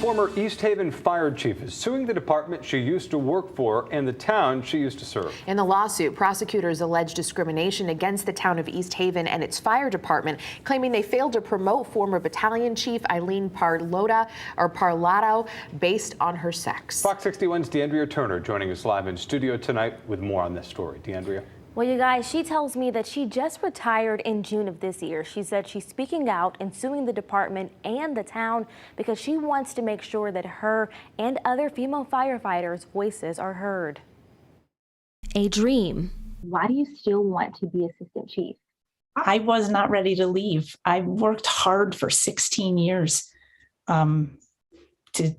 Former East Haven fire chief is suing the department she used to work for and the town she used to serve. In the lawsuit, prosecutors allege discrimination against the town of East Haven and its fire department, claiming they failed to promote former Battalion Chief Eileen Parlato based on her sex. Fox 61's DeAndrea Turner joining us live in studio tonight with more on this story. DeAndrea. Well, you guys, she tells me that she just retired in June of this year. She said she's speaking out and suing the department and the town because she wants to make sure that her and other female firefighters' voices are heard. A dream. Why do you still want to be assistant chief? I was not ready to leave. I worked hard for 16 years to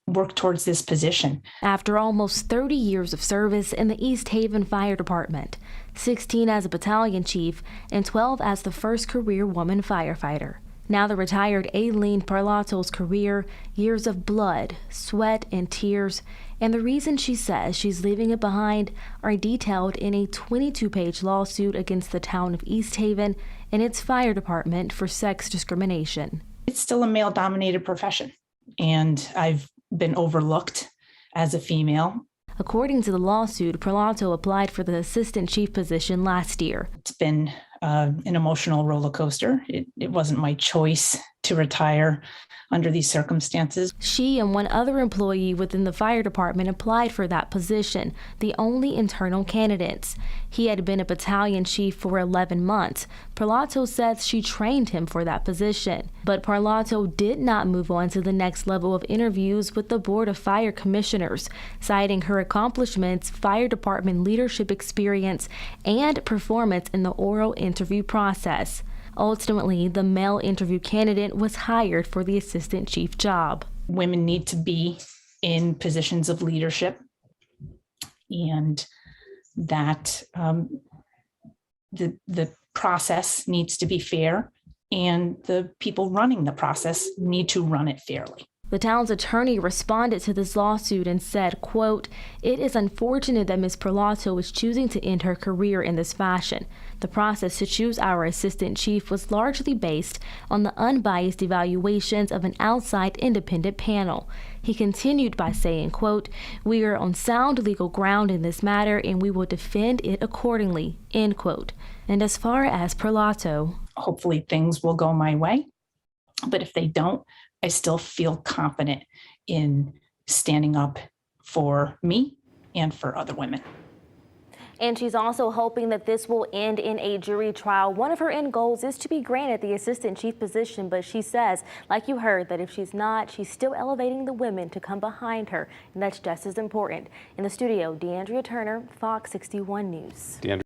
work towards this position. After almost 30 years of service in the East Haven Fire Department, 16 as a battalion chief and 12 as the first career woman firefighter. Now the retired Eileen Parlato's career, years of blood, sweat, and tears, and the reason she says she's leaving it behind are detailed in a 22-page lawsuit against the town of East Haven and its fire department for sex discrimination. It's still a male-dominated profession, and I've been overlooked as a female. According to the lawsuit, Parlato applied for the assistant chief position last year. It's been an emotional roller coaster. It wasn't my choice to retire under these circumstances. She and one other employee within the fire department applied for that position, the only internal candidates. He had been a battalion chief for 11 months. Parlato says she trained him for that position. But Parlato did not move on to the next level of interviews with the Board of Fire Commissioners, citing her accomplishments, fire department leadership experience, and performance in the oral interview process. Ultimately, the male interview candidate was hired for the assistant chief job. Women need to be in positions of leadership, and that the process needs to be fair, and the people running the process need to run it fairly. The town's attorney responded to this lawsuit and said, quote, "It is unfortunate that Ms. Parlato is choosing to end her career in this fashion. The process to choose our assistant chief was largely based on the unbiased evaluations of an outside independent panel." He continued by saying, quote, "We are on sound legal ground in this matter and we will defend it accordingly," end quote. And as far as Parlato, hopefully things will go my way, but if they don't, I still feel confident in standing up for me and for other women. And she's also hoping that this will end in a jury trial. One of her end goals is to be granted the assistant chief position, but she says, like you heard, that if she's not, she's still elevating the women to come behind her, and that's just as important. In the studio, DeAndrea Turner, Fox 61 News.